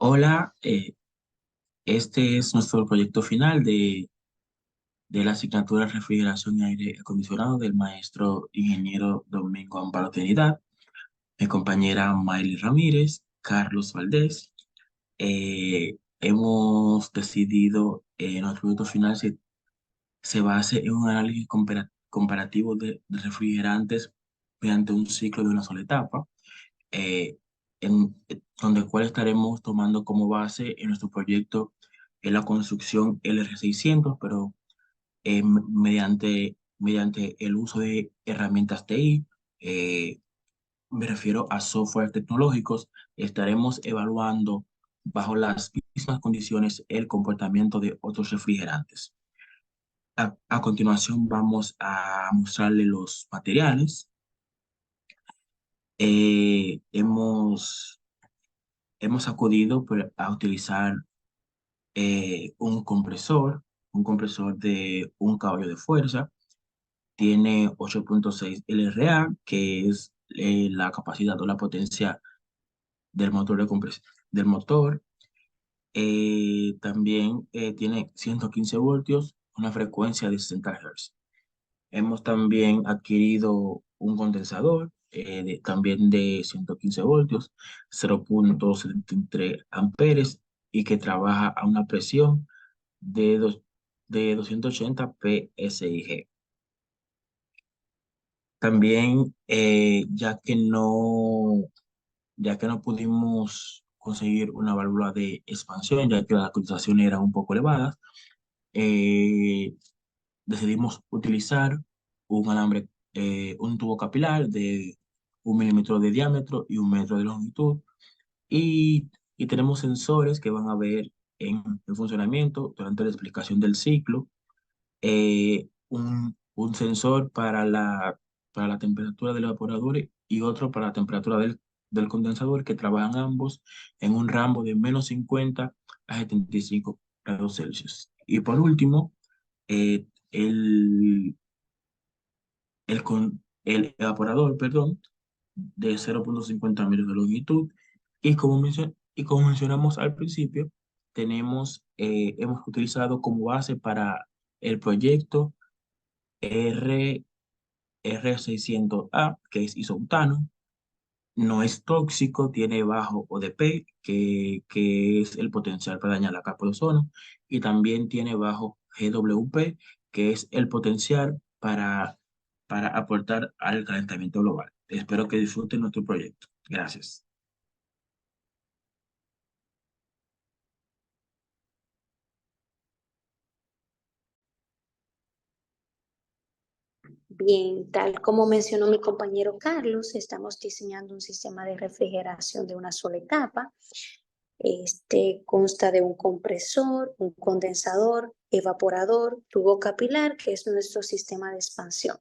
Hola, este es nuestro proyecto final de la asignatura Refrigeración y Aire Acondicionado del maestro ingeniero Domingo Amparo Trinidad, mi compañera Mayli Ramírez, Carlos Valdés. Hemos decidido nuestro proyecto final se base en un análisis comparativo de refrigerantes mediante un ciclo de una sola etapa, eh, donde el cual estaremos tomando como base en nuestro proyecto en la construcción LR600, pero mediante el uso de herramientas TI. Me refiero a software tecnológicos. Estaremos evaluando bajo las mismas condiciones el comportamiento de otros refrigerantes. A continuación vamos a mostrarle los materiales. Eh, hemos, hemos acudido a utilizar un compresor de un caballo de fuerza. Tiene 8.6 LRA, que es la capacidad o la potencia del motor de compresión del motor. También tiene 115 voltios, una frecuencia de 60 Hz. Hemos también adquirido un condensador también de 115 voltios, 0.73 amperes y que trabaja a una presión de 280 PSIG. También, ya que no pudimos conseguir una válvula de expansión, ya que las cotizaciones eran un poco elevadas, eh, decidimos utilizar un tubo capilar de 1 milímetro de diámetro y 1 metro de longitud. Y tenemos sensores que van a ver en funcionamiento durante la explicación del ciclo. Un sensor para la temperatura del evaporador y otro para la temperatura del condensador, que trabajan ambos en un rango de -50 a 75 grados Celsius. Y por último, eh, el evaporador, perdón, de 0.50 metros de longitud. Y como mencionamos al principio, hemos utilizado como base para el proyecto R, R600A, que es isobutano. No es tóxico, tiene bajo ODP, que es el potencial para dañar la capa de ozono, y también tiene bajo GWP, que es el potencial para aportar al calentamiento global. Espero que disfruten nuestro proyecto. Gracias. Bien, tal como mencionó mi compañero Carlos, estamos diseñando un sistema de refrigeración de una sola etapa. Este consta de un compresor, un condensador, evaporador, tubo capilar, que es nuestro sistema de expansión.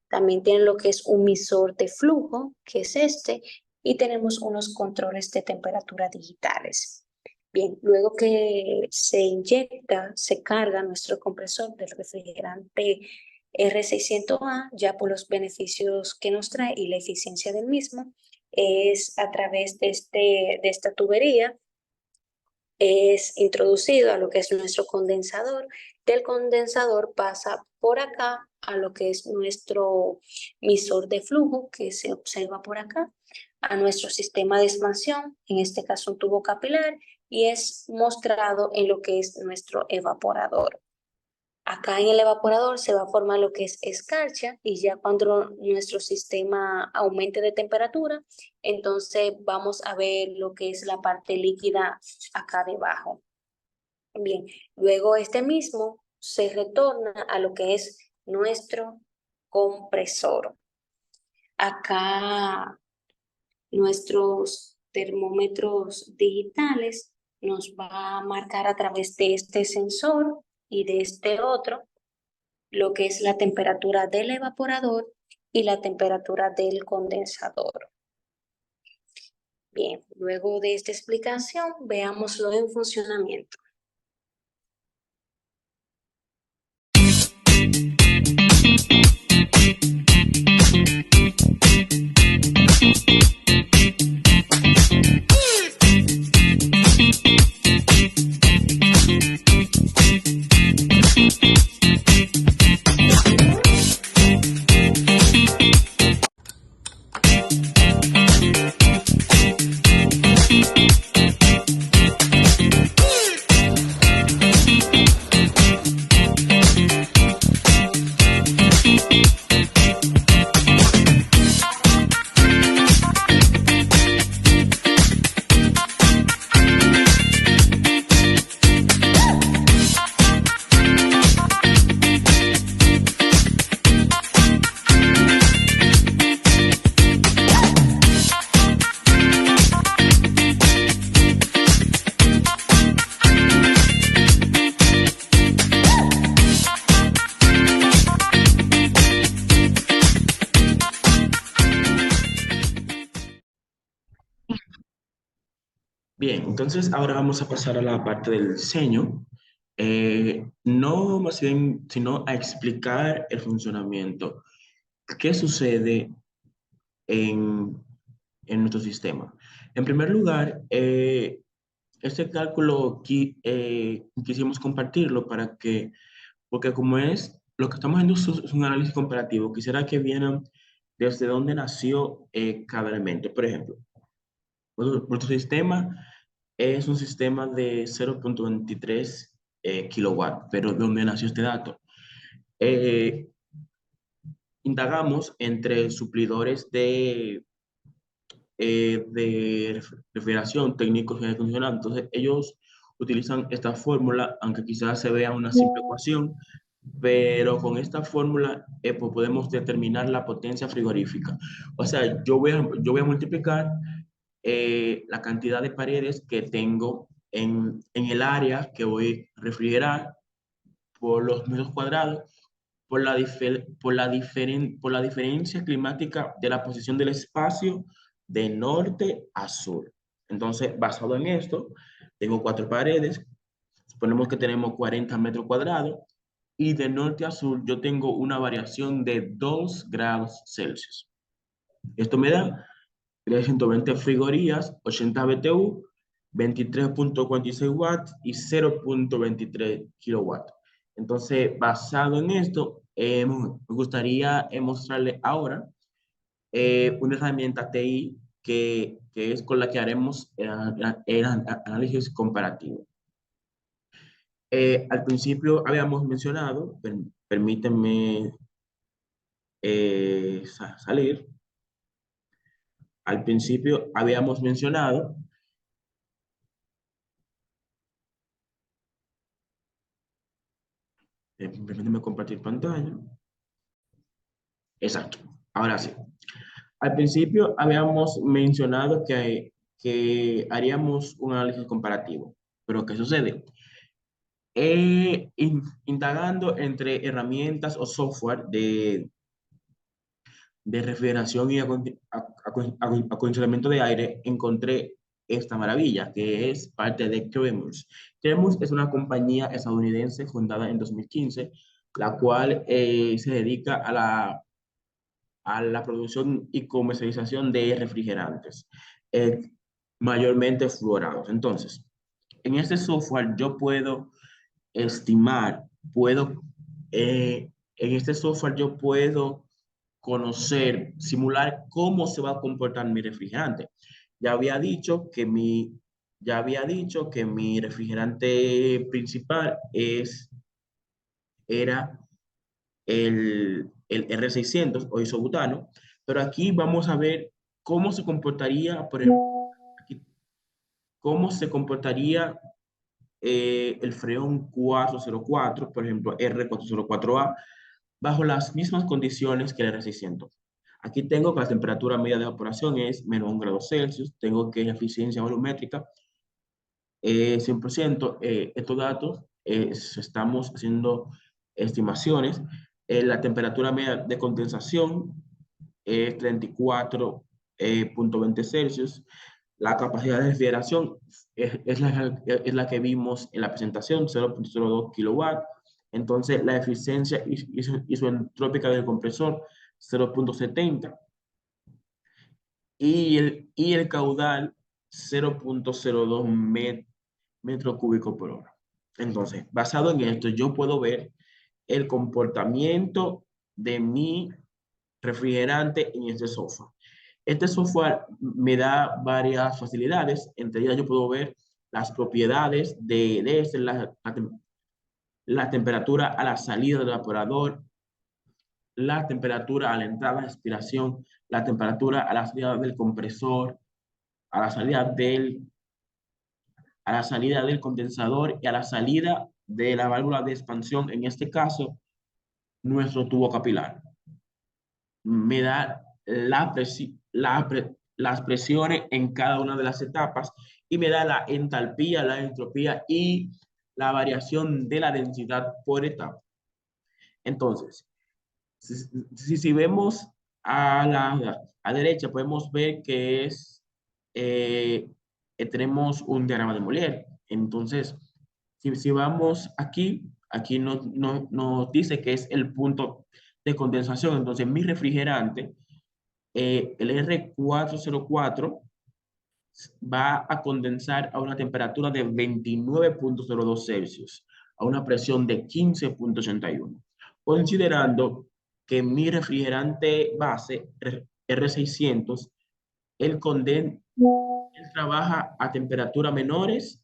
También tiene lo que es un misor de flujo, que es este, y tenemos unos controles de temperatura digitales. Bien, luego que se inyecta, se carga nuestro compresor del refrigerante R600A, ya por los beneficios que nos trae y la eficiencia del mismo, es a través de esta tubería, es introducido a lo que es nuestro condensador. Del condensador pasa por acá a lo que es nuestro misor de flujo, que se observa por acá, a nuestro sistema de expansión, en este caso un tubo capilar, y es mostrado en lo que es nuestro evaporador. Acá en el evaporador se va a formar lo que es escarcha, y ya cuando nuestro sistema aumente de temperatura, entonces vamos a ver lo que es la parte líquida acá debajo. Bien, luego este mismo se retorna a lo que es nuestro compresor. Acá nuestros termómetros digitales nos va a marcar a través de este sensor y de este otro lo que es la temperatura del evaporador y la temperatura del condensador. Bien, luego de esta explicación, veámoslo en funcionamiento. Bien, entonces ahora vamos a pasar a la parte del diseño. No más bien, sino a explicar el funcionamiento. ¿Qué sucede en, en nuestro sistema? En primer lugar, este cálculo quisimos compartirlo para que, porque como es, lo que estamos haciendo es un análisis comparativo, quisiera que vieran desde dónde nació cada elemento. Por ejemplo, nuestro sistema es un sistema de 0.23 kilowatt, pero ¿de dónde nació este dato? Eh, Indagamos entre suplidores de refrigeración, técnicos y aire acondicionado. Entonces, ellos utilizan esta fórmula, aunque quizás se vea una simple ecuación, pero con esta fórmula pues podemos determinar la potencia frigorífica. O sea, yo voy a multiplicar la cantidad de paredes que tengo en el área que voy a refrigerar por los metros cuadrados, por la diferencia climática de la posición del espacio de norte a sur. Entonces, basado en esto, tengo cuatro paredes, suponemos que tenemos 40 metros cuadrados, y de norte a sur yo tengo una variación de 2 grados Celsius. Esto me da 320 frigorías, 80 BTU, 23.46 watts y 0.23 kilowatts. Entonces, basado en esto, me gustaría mostrarle ahora una herramienta TI que es con la que haremos el análisis comparativo. Al principio habíamos mencionado, permítanme salir, al principio habíamos mencionado, permítanme compartir pantalla. Exacto, ahora sí. Al principio habíamos mencionado que haríamos un análisis comparativo, pero ¿qué sucede? Indagando entre herramientas o software de refrigeración y acondicionamiento de aire, encontré esta maravilla, que es parte de Cremus. Cremus es una compañía estadounidense fundada en 2015, la cual se dedica a la producción y comercialización de refrigerantes, eh, mayormente fluorados. Entonces, en este software yo puedo estimar, en este software yo puedo conocer, simular cómo se va a comportar mi refrigerante. Ya había dicho que ya había dicho que mi refrigerante principal era el R600 o isobutano, pero aquí vamos a ver cómo se comportaría, cómo se comportaría el Freon 404, por ejemplo, R404A, bajo las mismas condiciones que el R600. Aquí tengo que la temperatura media de evaporación es menos 1 grado Celsius, tengo que la eficiencia volumétrica es 100%. Estos datos estamos haciendo estimaciones. La temperatura media de condensación es 34.20 Celsius. La capacidad de refrigeración es la que vimos en la presentación, 0.02 kilowatt. Entonces, la eficiencia isoentrópica del compresor, 0.70. Y el caudal, 0.02 metro cúbico por hora. Entonces, basado en esto, yo puedo ver el comportamiento de mi refrigerante en este software. Este software me da varias facilidades, entre ellas yo puedo ver las propiedades de este, la temperatura a la salida del evaporador, la temperatura a la entrada de aspiración, la temperatura a la salida del compresor, a la salida a la salida del condensador y a la salida de la válvula de expansión, en este caso, nuestro tubo capilar. Me da las presiones en cada una de las etapas y me da la entalpía, la entropía y la variación de la densidad por etapa. Entonces, si vemos a la derecha, podemos ver que es eh, tenemos un diagrama de Molière. Entonces, si vamos aquí nos dice que es el punto de condensación. Entonces, mi refrigerante, el R404, va a condensar a una temperatura de 29,02 Celsius, a una presión de 15,81, considerando que mi refrigerante base R600, el conden él trabaja a temperatura menores.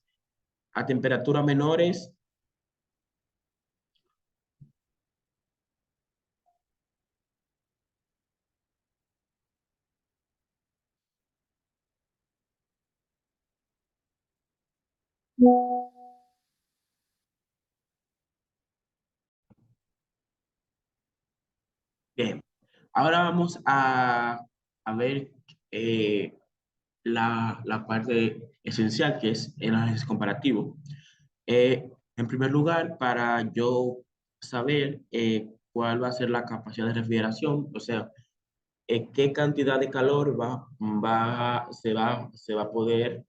Bien, ahora vamos a ver eh, la parte esencial, que es el análisis comparativo. En primer lugar, para yo saber cuál va a ser la capacidad de refrigeración, o sea, qué cantidad de calor se va a poder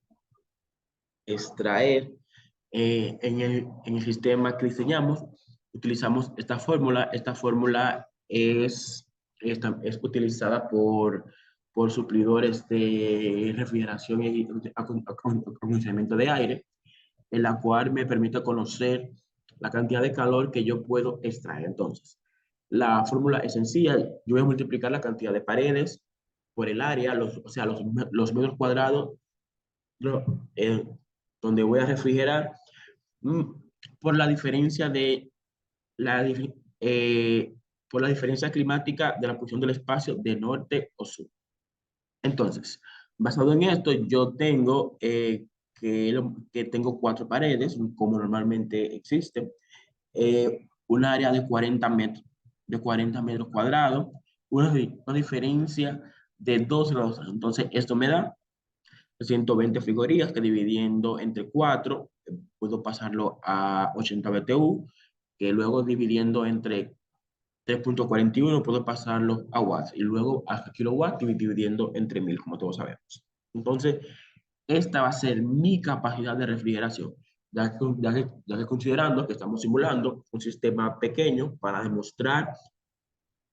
extraer en el sistema que diseñamos. Utilizamos esta fórmula. Esta fórmula es utilizada por suplidores de refrigeración y acondicionamiento de aire, en la cual me permite conocer la cantidad de calor que yo puedo extraer. Entonces, la fórmula es sencilla. Yo voy a multiplicar la cantidad de paredes por el área, o sea, los metros cuadrados, eh, donde voy a refrigerar, mm, por la diferencia de la, por la diferencia climática de la posición del espacio de norte o sur. Entonces, basado en esto, yo tengo que tengo cuatro paredes, como normalmente existe, un área de 40 metros cuadrados, una diferencia de 2 grados. Entonces, esto me da 120 frigorías, que dividiendo entre 4 puedo pasarlo a 80 BTU, que luego dividiendo entre 3,41 puedo pasarlo a watts, y luego a kilowatts dividiendo entre 1000, como todos sabemos. Entonces, esta va a ser mi capacidad de refrigeración, ya que considerando que estamos simulando un sistema pequeño para demostrar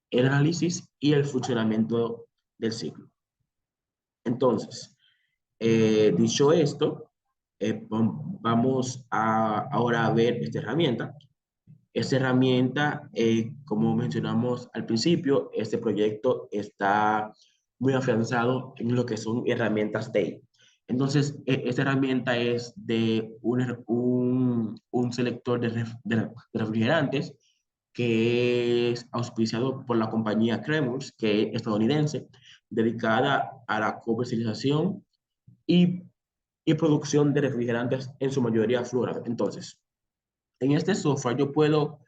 el análisis y el funcionamiento del ciclo. Entonces, dicho esto, vamos ahora a ver esta herramienta. Esta herramienta, como mencionamos al principio, este proyecto está muy afianzado en lo que son herramientas TI. Entonces, esta herramienta es de un selector de refrigerantes, que es auspiciado por la compañía Cremors, que es estadounidense, dedicada a la comercialización y, y producción de refrigerantes, en su mayoría fluorados. Entonces, en este software yo puedo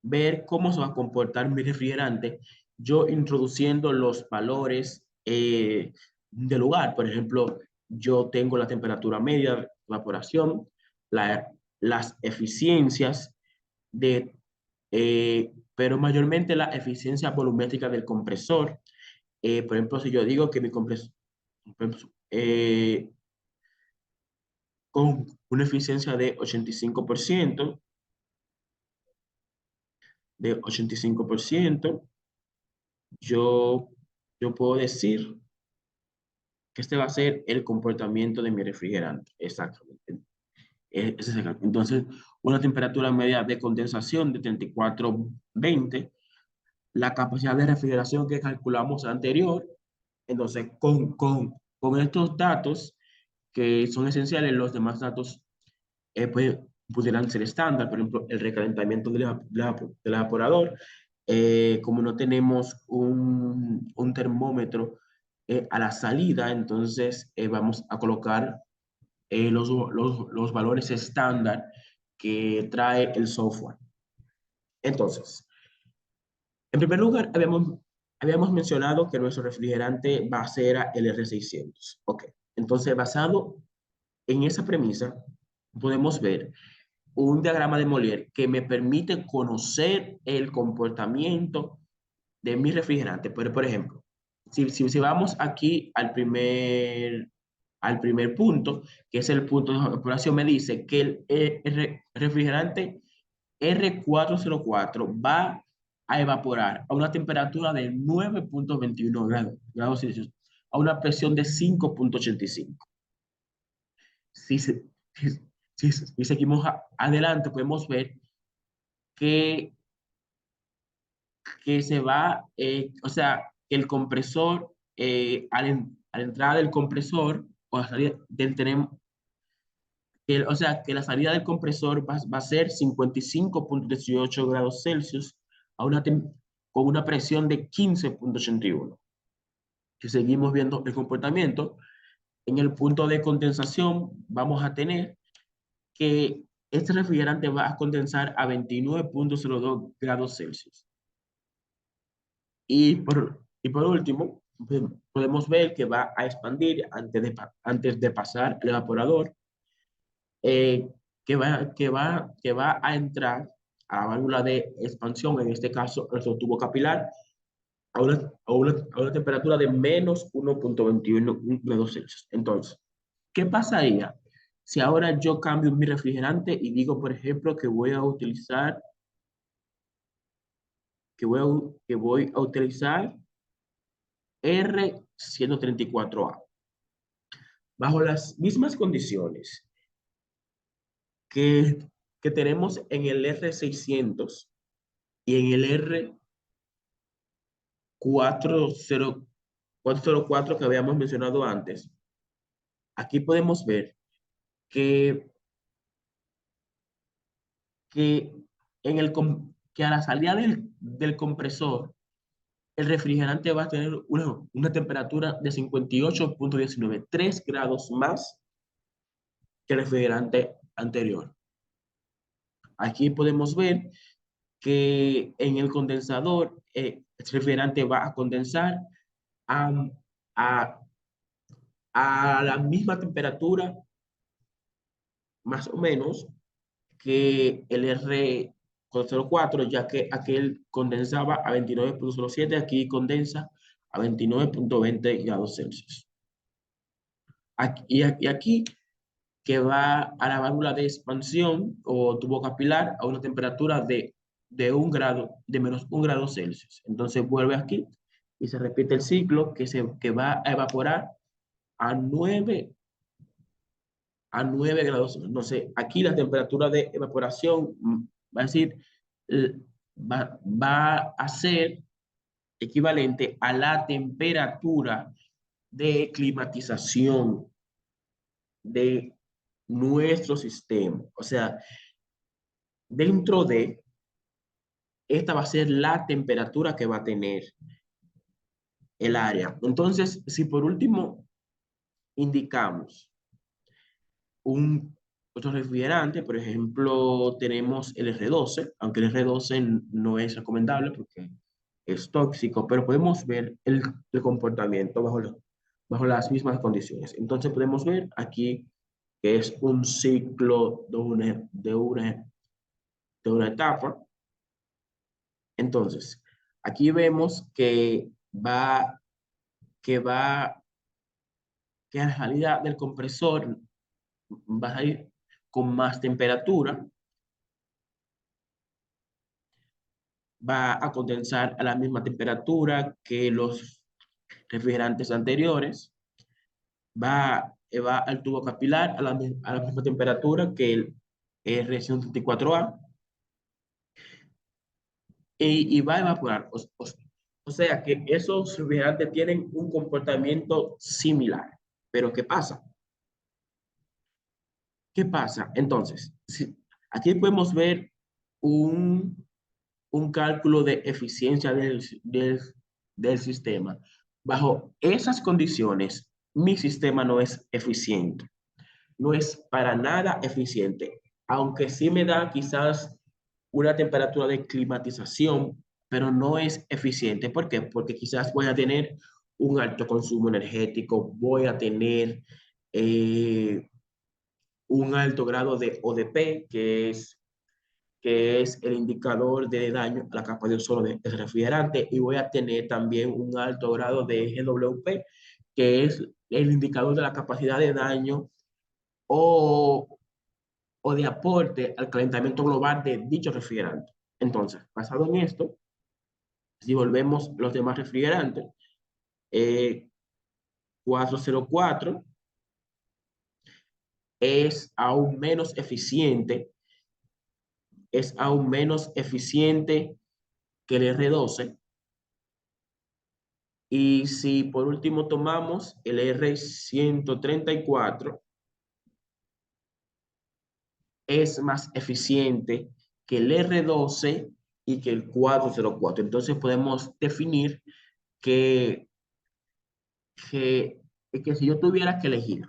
ver cómo se va a comportar mi refrigerante, yo introduciendo los valores del lugar. Por ejemplo, yo tengo la temperatura media de evaporación, las eficiencias pero mayormente la eficiencia volumétrica del compresor. Por ejemplo, si yo digo que mi compresor, con una eficiencia de 85%, yo, yo puedo decir que este va a ser el comportamiento de mi refrigerante. Exactamente. Entonces, una temperatura media de condensación de 34,20, la capacidad de refrigeración que calculamos anterior. Entonces, con estos datos, que son esenciales, los demás datos pues, pudieran ser estándar. Por ejemplo, el recalentamiento del evaporador. Como no tenemos un termómetro a la salida, entonces vamos a colocar los valores estándar que trae el software. Entonces, en primer lugar, habíamos mencionado que nuestro refrigerante va a ser el R600. Ok, entonces basado en esa premisa, podemos ver un diagrama de Molière que me permite conocer el comportamiento de mi refrigerante. Por ejemplo, si vamos aquí al primer punto, que es el punto de evaporación, me dice que el refrigerante R404 va a evaporar a una temperatura de 9,21 grados Celsius, a una presión de 5,85. Si, se- si seguimos adelante, podemos ver que, que se va, o sea, que el compresor, a la entrada del compresor, o a la salida tenemos, o sea, que la salida del compresor va a ser 55,18 grados Celsius a con una presión de 15,81. Si seguimos viendo el comportamiento, en el punto de condensación vamos a tener que este refrigerante va a condensar a 29,02 grados Celsius. Y por último, podemos ver que va a expandir antes de pasar el evaporador, que va a entrar a la válvula de expansión, en este caso, nuestro tubo capilar, a una temperatura de menos 1,21 grados Celsius. Entonces, ¿qué pasaría si ahora yo cambio mi refrigerante y digo, por ejemplo, que voy a utilizar R134A? Bajo las mismas condiciones que, que tenemos en el R600 y en el R404 que habíamos mencionado antes, aquí podemos ver que, que, que a la salida del compresor, el refrigerante va a tener una temperatura de 58,19, 3 grados más que el refrigerante anterior. Aquí podemos ver que en el condensador, el refrigerante va a condensar a, a, a la misma temperatura, más o menos, que el R404, ya que aquel condensaba a 29,07, aquí condensa a 29,20 grados Celsius. Y aquí que va a la válvula de expansión o tubo capilar a una temperatura de 1 grado, de menos 1 grado Celsius. Entonces vuelve aquí y se repite el ciclo que va a evaporar a 9 grados. Entonces, aquí la temperatura de evaporación va a decir, va a ser equivalente a la temperatura de climatización de nuestro sistema. O sea, dentro de esta va a ser la temperatura que va a tener el área. Entonces, si por último indicamos un otro refrigerante, por ejemplo, tenemos el R12, aunque el R12 no es recomendable porque es tóxico, pero podemos ver el comportamiento bajo las mismas condiciones. Entonces podemos ver aquí que es un ciclo de una etapa. Entonces, aquí vemos que va, que a la salida del compresor va a ir con más temperatura, va a condensar a la misma temperatura que los refrigerantes anteriores, va al tubo capilar a la misma temperatura que el R134A y va a evaporar. O sea que esos refrigerantes tienen un comportamiento similar. Pero ¿qué pasa? ¿Qué pasa? Entonces, aquí podemos ver un, un cálculo de eficiencia del sistema. Bajo esas condiciones, mi sistema no es eficiente, no es para nada eficiente, aunque sí me da quizás una temperatura de climatización, pero no es eficiente. ¿Por qué? Porque quizás voy a tener un alto consumo energético, voy a tener eh, un alto grado de ODP, que es el indicador de daño a la capa de ozono del refrigerante, y voy a tener también un alto grado de GWP, que es el indicador de la capacidad de daño o, o de aporte al calentamiento global de dicho refrigerante. Entonces, basado en esto, si volvemos los demás refrigerantes, eh, 404 es aún menos eficiente, es aún menos eficiente que el R12. Y si por último tomamos el R134, es más eficiente que el R12 y que el 404. Entonces podemos definir que, que, que si yo tuviera que elegir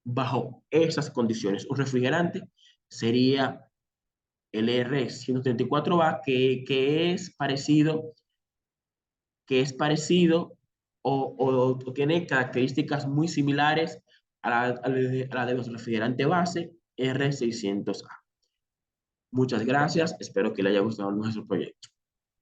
bajo esas condiciones un refrigerante, sería el R134A, que es parecido o tiene características muy similares a la de los refrigerantes base R600A. Muchas gracias, espero que le haya gustado nuestro proyecto.